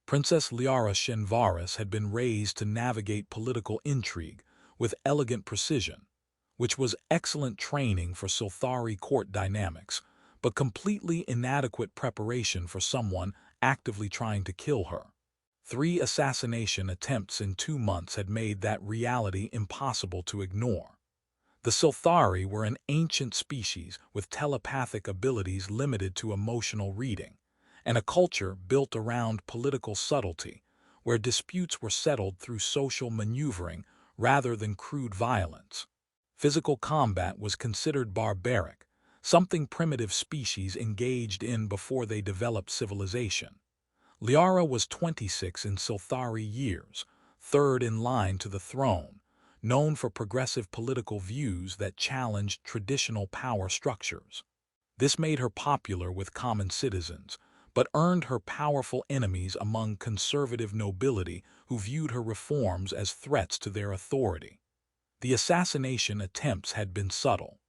Princess Liara Shenvaris had been raised to navigate political intrigue with elegant precision, which was excellent training for Silthari court dynamics, but completely inadequate preparation for someone actively trying to kill her. 3 assassination attempts in 2 months had made that reality impossible to ignore. The Silthari were an ancient species with telepathic abilities limited to emotional reading, and a culture built around political subtlety, where disputes were settled through social maneuvering rather than crude violence. Physical combat was considered barbaric, something primitive species engaged in before they developed civilization. Liara was 26 in Silthari years, third in line to the throne, known for progressive political views that challenged traditional power structures. This made her popular with common citizens, but earned her powerful enemies among conservative nobility who viewed her reforms as threats to their authority. The assassination attempts had been subtle.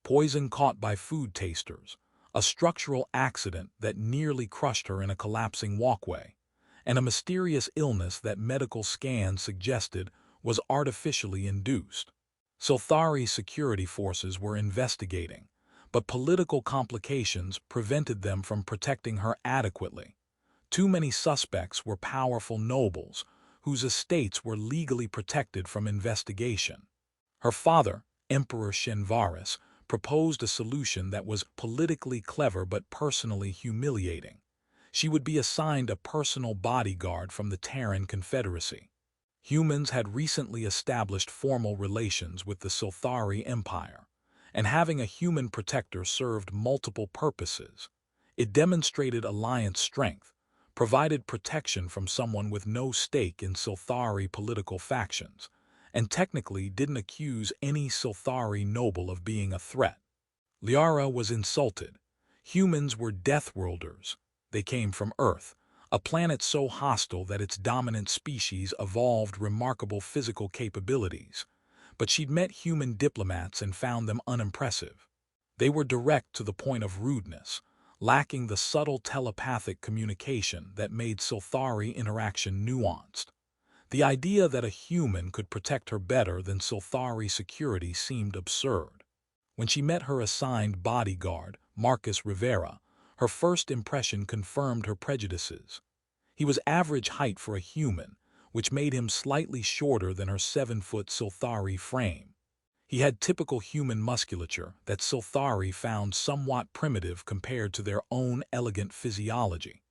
Poison caught by food tasters, a structural accident that nearly crushed her in a collapsing walkway, and a mysterious illness that medical scans suggested was artificially induced. Silthari security forces were investigating, but political complications prevented them from protecting her adequately. Too many suspects were powerful nobles, whose estates were legally protected from investigation. Her father, Emperor Shenvaris, proposed a solution that was politically clever but personally humiliating. She would be assigned a personal bodyguard from the Terran Confederacy. Humans had recently established formal relations with the Silthari Empire, and having a human protector served multiple purposes. It demonstrated alliance strength, provided protection from someone with no stake in Silthari political factions, and technically didn't accuse any Silthari noble of being a threat. Liara was insulted. Humans were deathworlders. They came from Earth, a planet so hostile that its dominant species evolved remarkable physical capabilities. But she'd met human diplomats and found them unimpressive. They were direct to the point of rudeness, lacking the subtle telepathic communication that made Silthari interaction nuanced. The idea that a human could protect her better than Silthari security seemed absurd. When she met her assigned bodyguard, Marcus Rivera, her first impression confirmed her prejudices. He was average height for a human, which made him slightly shorter than her 7-foot Silthari frame. He had typical human musculature that Silthari found somewhat primitive compared to their own elegant physiology.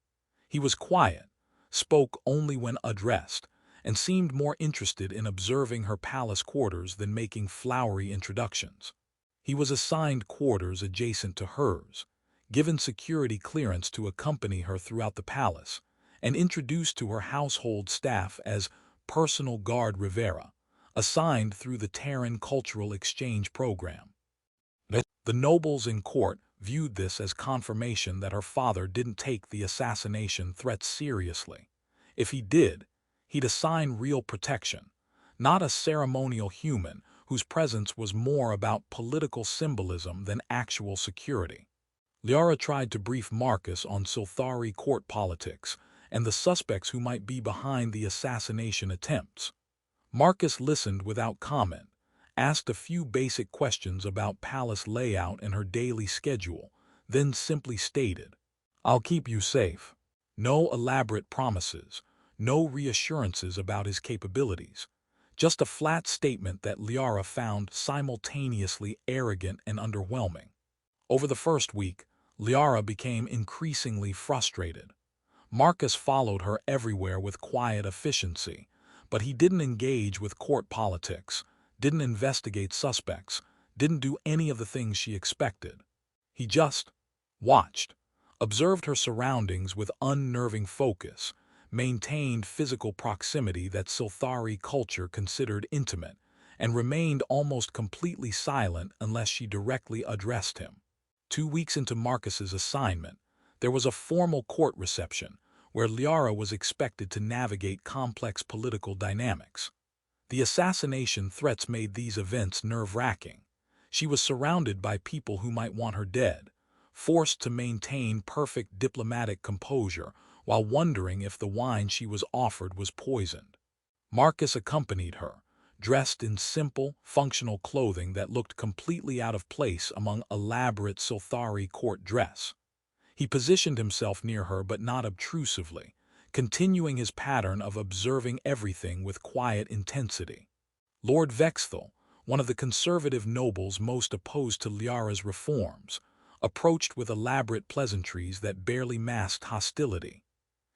He was quiet, spoke only when addressed, and seemed more interested in observing her palace quarters than making flowery introductions. He was assigned quarters adjacent to hers, given security clearance to accompany her throughout the palace, and introduced to her household staff as Personal Guard Rivera, assigned through the Terran Cultural Exchange Program. The nobles in court viewed this as confirmation that her father didn't take the assassination threats seriously. If he did, he'd assign real protection, not a ceremonial human whose presence was more about political symbolism than actual security. Liara tried to brief Marcus on Silthari court politics and the suspects who might be behind the assassination attempts. Marcus listened without comment, asked a few basic questions about palace layout and her daily schedule, then simply stated, "I'll keep you safe." No elaborate promises, no reassurances about his capabilities, just a flat statement that Liara found simultaneously arrogant and underwhelming. Over the first week, Liara became increasingly frustrated. Marcus followed her everywhere with quiet efficiency, but he didn't engage with court politics, didn't investigate suspects, didn't do any of the things she expected. He just watched, observed her surroundings with unnerving focus, maintained physical proximity that Silthari culture considered intimate, and remained almost completely silent unless she directly addressed him. 2 weeks into Marcus's assignment, there was a formal court reception where Liara was expected to navigate complex political dynamics. The assassination threats made these events nerve-wracking. She was surrounded by people who might want her dead, forced to maintain perfect diplomatic composure while wondering if the wine she was offered was poisoned. Marcus accompanied her, dressed in simple, functional clothing that looked completely out of place among elaborate Sylthari court dress. He positioned himself near her but not obtrusively, continuing his pattern of observing everything with quiet intensity. Lord Vexthal, one of the conservative nobles most opposed to Liara's reforms, approached with elaborate pleasantries that barely masked hostility.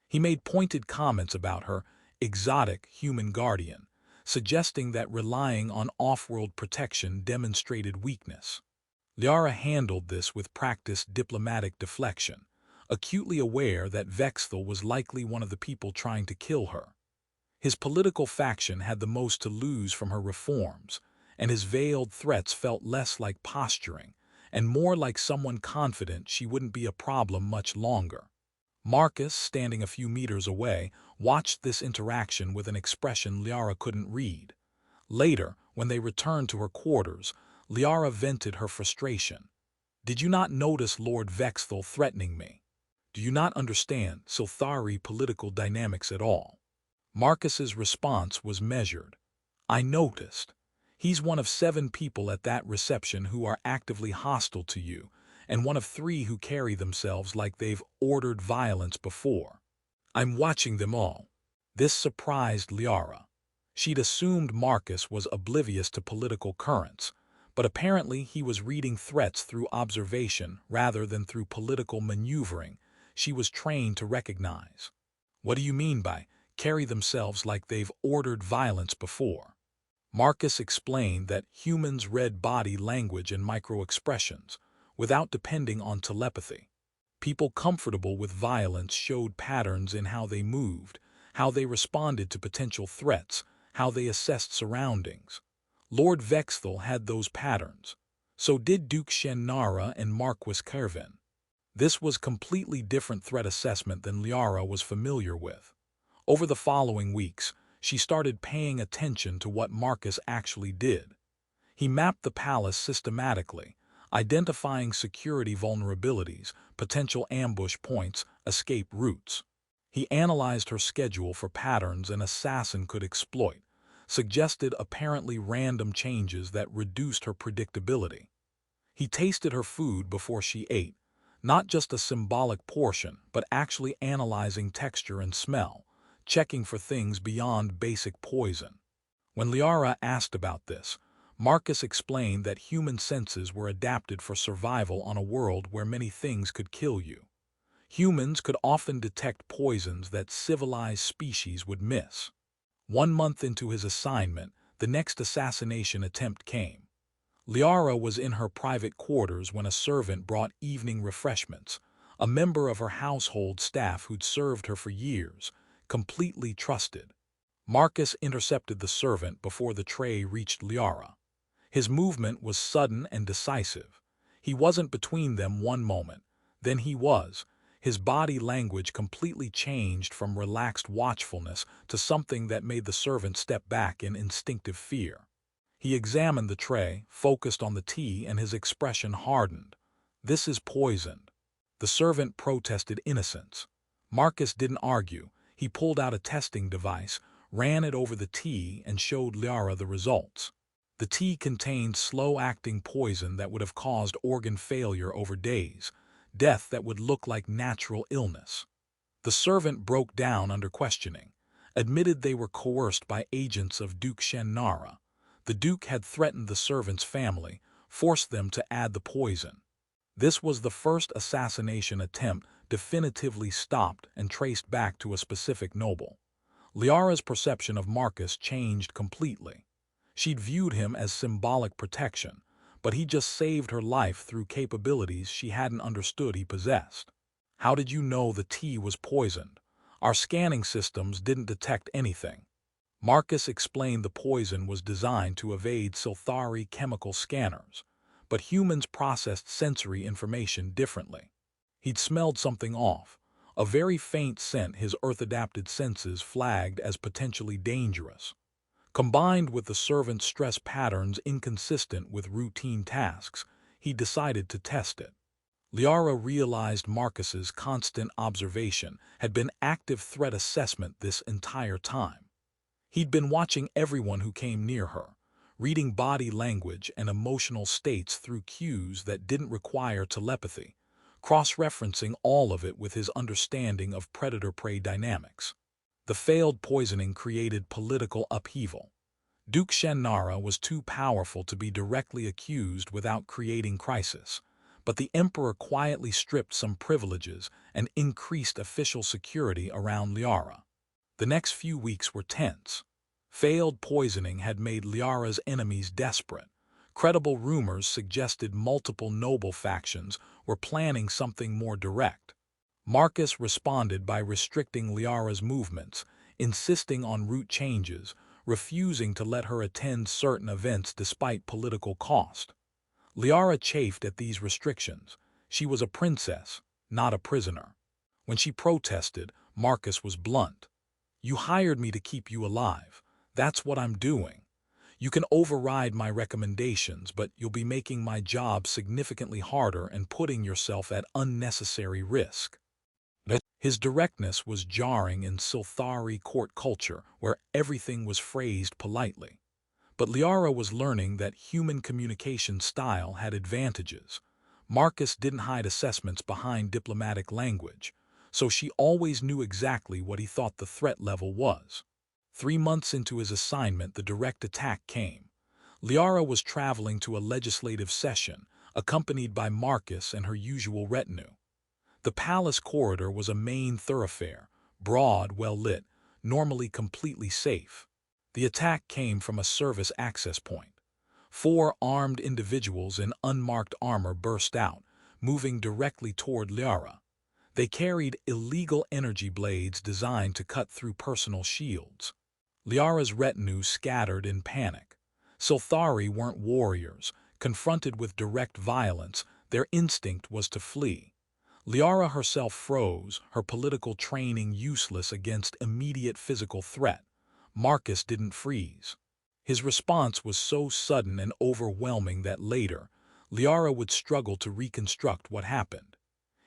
He made pointed comments about her exotic human guardian, suggesting that relying on off-world protection demonstrated weakness. Liara handled this with practiced diplomatic deflection, acutely aware that Vexthal was likely one of the people trying to kill her. His political faction had the most to lose from her reforms, and his veiled threats felt less like posturing and more like someone confident she wouldn't be a problem much longer. Marcus, standing a few meters away, watched this interaction with an expression Liara couldn't read. Later, when they returned to her quarters, Liara vented her frustration. "Did you not notice Lord Vexthal threatening me? Do you not understand Sylthari political dynamics at all?" Marcus's response was measured. "I noticed. He's one of 7 people at that reception who are actively hostile to you, and one of 3 who carry themselves like they've ordered violence before. I'm watching them all." This surprised Liara. She'd assumed Marcus was oblivious to political currents, but apparently he was reading threats through observation rather than through political maneuvering she was trained to recognize. "What do you mean by carry themselves like they've ordered violence before?" Marcus explained that humans read body language and micro-expressions without depending on telepathy. People comfortable with violence showed patterns in how they moved, how they responded to potential threats, how they assessed surroundings. Lord Vexthal had those patterns. So did Duke Shennara and Marquis Kervin. This was completely different threat assessment than Liara was familiar with. Over the following weeks, she started paying attention to what Marcus actually did. He mapped the palace systematically, identifying security vulnerabilities, potential ambush points, escape routes. He analyzed her schedule for patterns an assassin could exploit, suggested apparently random changes that reduced her predictability. He tasted her food before she ate, not just a symbolic portion, but actually analyzing texture and smell, checking for things beyond basic poison. When Liara asked about this, Marcus explained that human senses were adapted for survival on a world where many things could kill you. Humans could often detect poisons that civilized species would miss. 1 month into his assignment, the next assassination attempt came. Liara was in her private quarters when a servant brought evening refreshments, a member of her household staff who'd served her for years, completely trusted. Marcus intercepted the servant before the tray reached Liara. His movement was sudden and decisive. He wasn't between them one moment, then he was. His body language completely changed from relaxed watchfulness to something that made the servant step back in instinctive fear. He examined the tray, focused on the tea, and his expression hardened. "This is poisoned." The servant protested innocence. Marcus didn't argue. He pulled out a testing device, ran it over the tea, and showed Liara the results. The tea contained slow-acting poison that would have caused organ failure over days, death that would look like natural illness. The servant broke down under questioning, admitted they were coerced by agents of Duke Shennara. The Duke had threatened the servant's family, forced them to add the poison. This was the first assassination attempt definitively stopped and traced back to a specific noble. Liara's perception of Marcus changed completely. She'd viewed him as symbolic protection, but he just saved her life through capabilities she hadn't understood he possessed. "How did you know the tea was poisoned? Our scanning systems didn't detect anything." Marcus explained the poison was designed to evade Sylthari chemical scanners, but humans processed sensory information differently. He'd smelled something off, a very faint scent his Earth-adapted senses flagged as potentially dangerous. Combined with the servant's stress patterns inconsistent with routine tasks, he decided to test it. Liara realized Marcus's constant observation had been active threat assessment this entire time. He'd been watching everyone who came near her, reading body language and emotional states through cues that didn't require telepathy, cross-referencing all of it with his understanding of predator-prey dynamics. The failed poisoning created political upheaval. Duke Shannara was too powerful to be directly accused without creating crisis, but the emperor quietly stripped some privileges and increased official security around Liara. The next few weeks were tense. Failed poisoning had made Liara's enemies desperate. Credible rumors suggested multiple noble factions were planning something more direct. Marcus responded by restricting Liara's movements, insisting on route changes, refusing to let her attend certain events despite political cost. Liara chafed at these restrictions. She was a princess, not a prisoner. When she protested, Marcus was blunt. "You hired me to keep you alive. That's what I'm doing. You can override my recommendations, but you'll be making my job significantly harder and putting yourself at unnecessary risk." His directness was jarring in Silthari court culture, where everything was phrased politely. But Liara was learning that human communication style had advantages. Marcus didn't hide assessments behind diplomatic language, so she always knew exactly what he thought the threat level was. 3 months into his assignment, the direct attack came. Liara was traveling to a legislative session, accompanied by Marcus and her usual retinue. The palace corridor was a main thoroughfare, broad, well-lit, normally completely safe. The attack came from a service access point. 4 armed individuals in unmarked armor burst out, moving directly toward Liara. They carried illegal energy blades designed to cut through personal shields. Liara's retinue scattered in panic. Silthari weren't warriors. Confronted with direct violence, their instinct was to flee. Liara herself froze, her political training useless against immediate physical threat. Marcus didn't freeze. His response was so sudden and overwhelming that later, Liara would struggle to reconstruct what happened.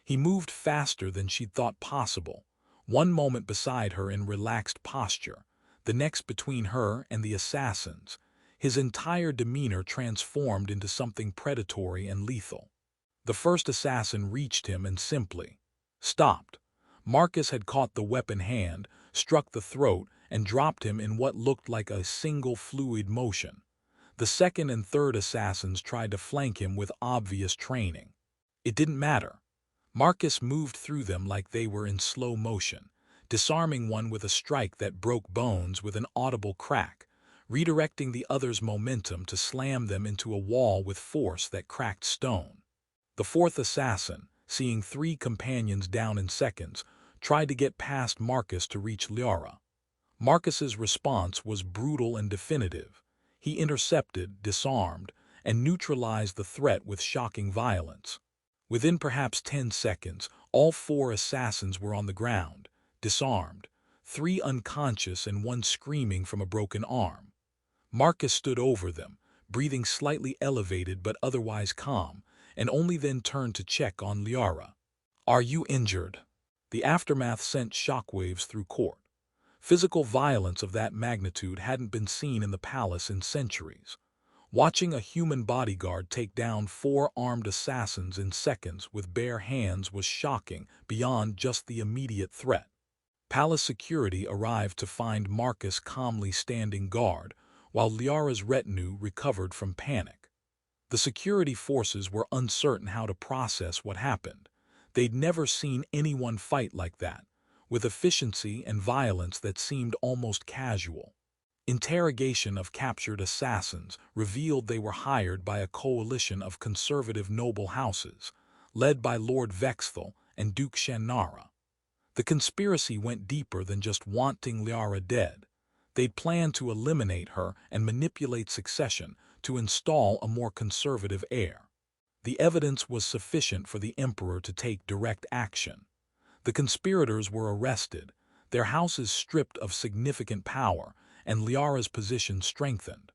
He moved faster than she'd thought possible, one moment beside her in relaxed posture, the next between her and the assassins. His entire demeanor transformed into something predatory and lethal. The first assassin reached him and simply stopped. Marcus had caught the weapon hand, struck the throat, and dropped him in what looked like a single fluid motion. The second and third assassins tried to flank him with obvious training. It didn't matter. Marcus moved through them like they were in slow motion, disarming one with a strike that broke bones with an audible crack, redirecting the other's momentum to slam them into a wall with force that cracked stone. The fourth assassin, seeing 3 companions down in seconds, tried to get past Marcus to reach Liara. Marcus's response was brutal and definitive. He intercepted, disarmed, and neutralized the threat with shocking violence. Within perhaps 10 seconds, all 4 assassins were on the ground, disarmed, 3 unconscious and 1 screaming from a broken arm. Marcus stood over them, breathing slightly elevated but otherwise calm, and only then turned to check on Liara. "Are you injured?" The aftermath sent shockwaves through court. Physical violence of that magnitude hadn't been seen in the palace in centuries. Watching a human bodyguard take down 4 armed assassins in seconds with bare hands was shocking beyond just the immediate threat. Palace security arrived to find Marcus calmly standing guard, while Liara's retinue recovered from panic. The security forces were uncertain how to process what happened. They'd never seen anyone fight like that, with efficiency and violence that seemed almost casual. Interrogation of captured assassins revealed they were hired by a coalition of conservative noble houses, led by Lord Vexthal and Duke Shannara. The conspiracy went deeper than just wanting Liara dead. They'd planned to eliminate her and manipulate succession to install a more conservative heir. The evidence was sufficient for the emperor to take direct action. The conspirators were arrested, their houses stripped of significant power, and Liara's position strengthened.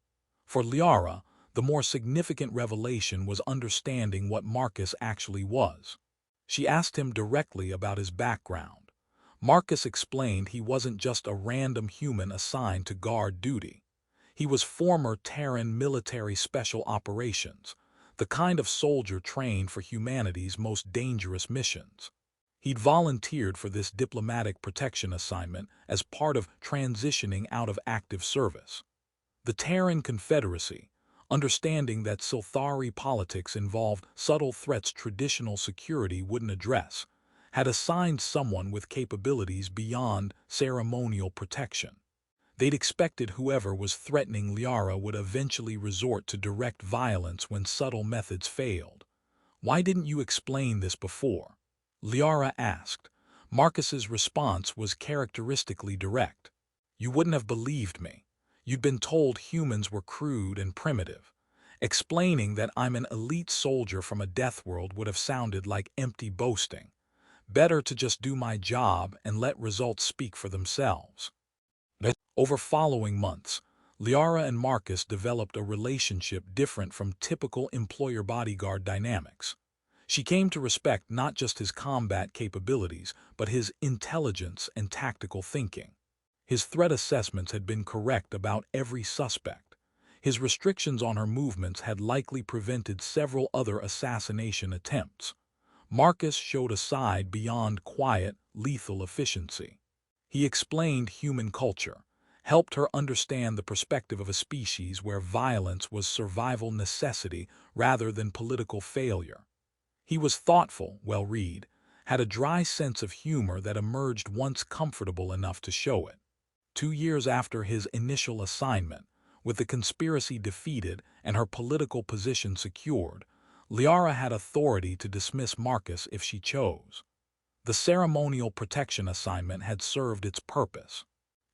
For Liara, the more significant revelation was understanding what Marcus actually was. She asked him directly about his background. Marcus explained he wasn't just a random human assigned to guard duty. He was former Terran military special operations, the kind of soldier trained for humanity's most dangerous missions. He'd volunteered for this diplomatic protection assignment as part of transitioning out of active service. The Terran Confederacy, understanding that Silthari politics involved subtle threats traditional security wouldn't address, had assigned someone with capabilities beyond ceremonial protection. They'd expected whoever was threatening Liara would eventually resort to direct violence when subtle methods failed. "Why didn't you explain this before?" Liara asked. Marcus's response was characteristically direct. "You wouldn't have believed me. You'd been told humans were crude and primitive. Explaining that I'm an elite soldier from a death world would have sounded like empty boasting. Better to just do my job and let results speak for themselves." Over following months, Liara and Marcus developed a relationship different from typical employer-bodyguard dynamics. She came to respect not just his combat capabilities, but his intelligence and tactical thinking. His threat assessments had been correct about every suspect. His restrictions on her movements had likely prevented several other assassination attempts. Marcus showed a side beyond quiet, lethal efficiency. He explained human culture, helped her understand the perspective of a species where violence was survival necessity rather than political failure. He was thoughtful, well-read, had a dry sense of humor that emerged once comfortable enough to show it. 2 years after his initial assignment, with the conspiracy defeated and her political position secured, Liara had authority to dismiss Marcus if she chose. The ceremonial protection assignment had served its purpose.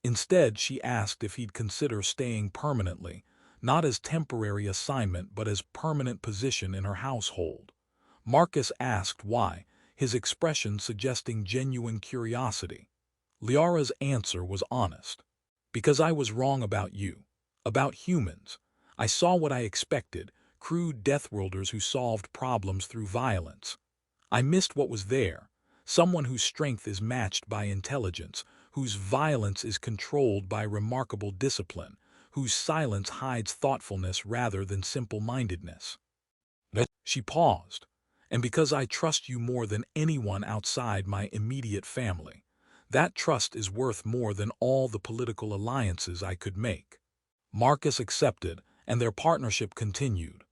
Instead, she asked if he'd consider staying permanently, not as temporary assignment but as permanent position in her household. Marcus asked why, his expression suggesting genuine curiosity. Liara's answer was honest. "Because I was wrong about you. About humans. I saw what I expected, crude deathworlders who solved problems through violence. I missed what was there, someone whose strength is matched by intelligence, whose violence is controlled by remarkable discipline, whose silence hides thoughtfulness rather than simple-mindedness." She paused. "And because I trust you more than anyone outside my immediate family. That trust is worth more than all the political alliances I could make." Marcus accepted, and their partnership continued.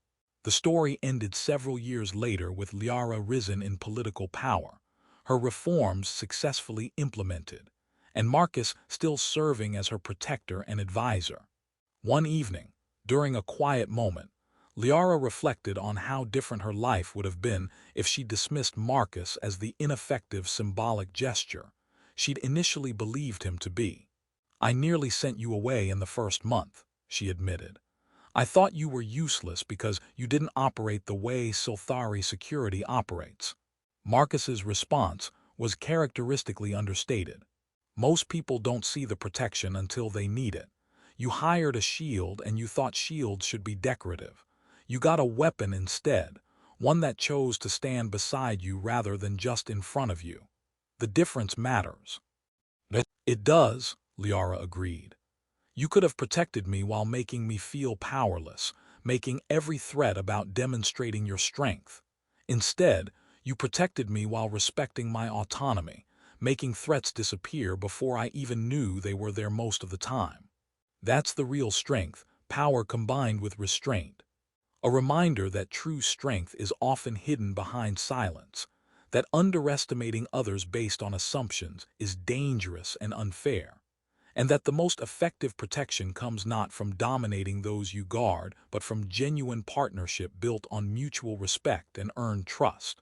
The story ended several years later with Liara risen in political power, her reforms successfully implemented, and Marcus still serving as her protector and advisor. One evening, during a quiet moment, Liara reflected on how different her life would have been if she dismissed Marcus as the ineffective symbolic gesture she'd initially believed him to be. "I nearly sent you away in the first month," she admitted. "I thought you were useless because you didn't operate the way Silthari security operates." Marcus's response was characteristically understated. "Most people don't see the protection until they need it. You hired a shield and you thought shields should be decorative. You got a weapon instead, one that chose to stand beside you rather than just in front of you. The difference matters." "It does," Liara agreed. "You could have protected me while making me feel powerless, making every threat about demonstrating your strength. Instead, you protected me while respecting my autonomy, making threats disappear before I even knew they were there most of the time. That's the real strength, power combined with restraint. A reminder that true strength is often hidden behind silence, that underestimating others based on assumptions is dangerous and unfair, and that the most effective protection comes not from dominating those you guard, but from genuine partnership built on mutual respect and earned trust."